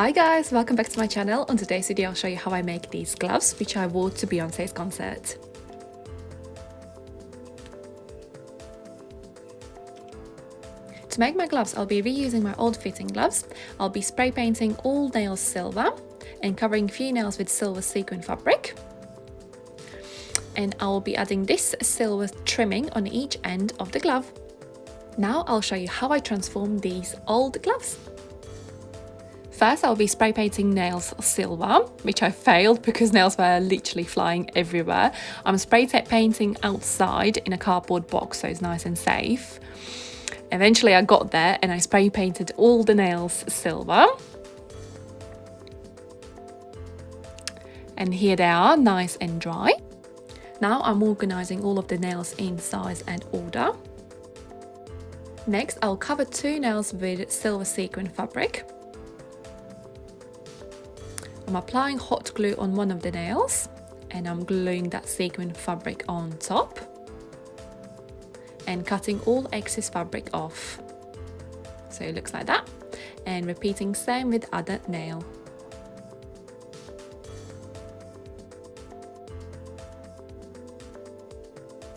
Hi guys, welcome back to my channel. On today's video I'll show you how I make these gloves which I wore to Beyoncé's concert. To make my gloves I'll be reusing my old fitting gloves. I'll be spray painting all nails silver and covering a few nails with silver sequin fabric. And I'll be adding this silver trimming on each end of the glove. Now I'll show you how I transform these old gloves. First, I'll be spray painting nails silver, which I failed because nails were literally flying everywhere. I'm spray painting outside in a cardboard box, so it's nice and safe. Eventually I got there and I spray painted all the nails silver. And here they are, nice and dry. Now I'm organising all of the nails in size and order. Next, I'll cover two nails with silver sequin fabric. I'm applying hot glue on one of the nails and I'm gluing that sequin fabric on top and cutting all excess fabric off. So it looks like that, and repeating same with other nail.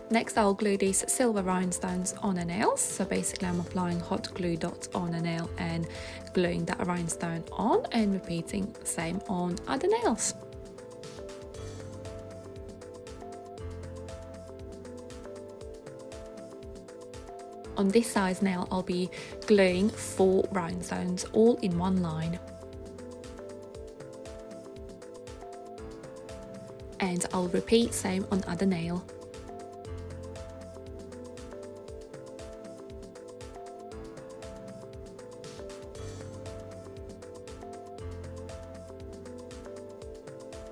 Next I'll glue these silver rhinestones on the nails. So basically I'm applying hot glue dots on a nail and gluing that rhinestone on and repeating same on other nails. On this size nail I'll be gluing 4 rhinestones all in one line. And I'll repeat same on other nail.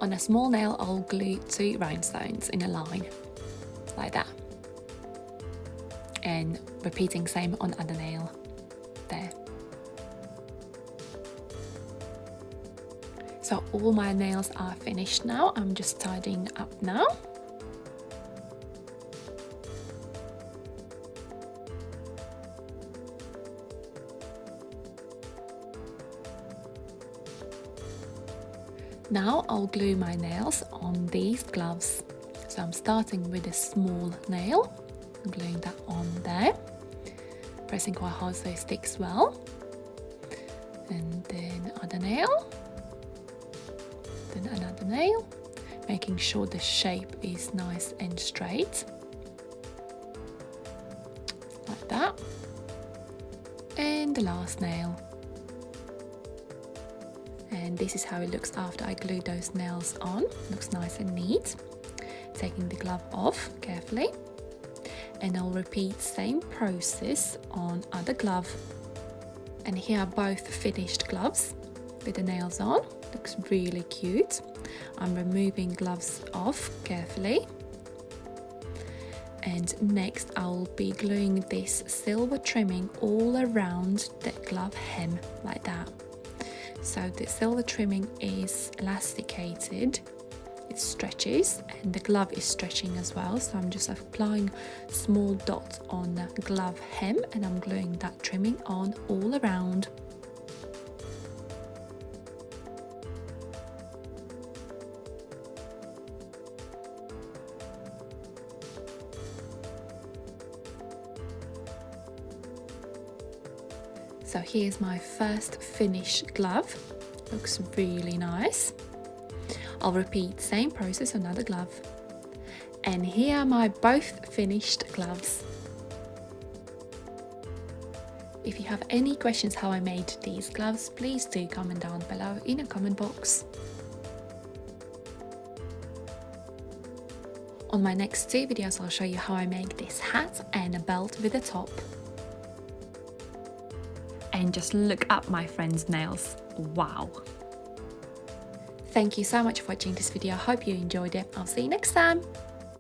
On a small nail, I'll glue 2 rhinestones in a line, like that. And repeating same on other nail, there. So all my nails are finished now. I'm just tidying up now. Now I'll glue my nails on these gloves. So I'm starting with a small nail, I'm gluing that on there, pressing quite hard so it sticks well. And then other nail, then another nail, making sure the shape is nice and straight, like that. And the last nail. And this is how it looks after I glue those nails on. Looks nice and neat. Taking the glove off carefully, and I'll repeat same process on other glove. And here are both finished gloves with the nails on. Looks really cute. I'm removing gloves off carefully. And next I'll be gluing this silver trimming all around the glove hem, like that. So the silver trimming is elasticated, it stretches, and the glove is stretching as well. So I'm just applying small dots on the glove hem and I'm gluing that trimming on all around. So here's my first finished glove. Looks really nice. I'll repeat same process on another glove. And here are my both finished gloves. If you have any questions how I made these gloves, please do comment down below in a comment box. On my next 2 videos I'll show you how I make this hat and a belt with a top. And just look at my friend's nails. Wow. Thank you so much for watching this video. I hope you enjoyed it. I'll see you next time.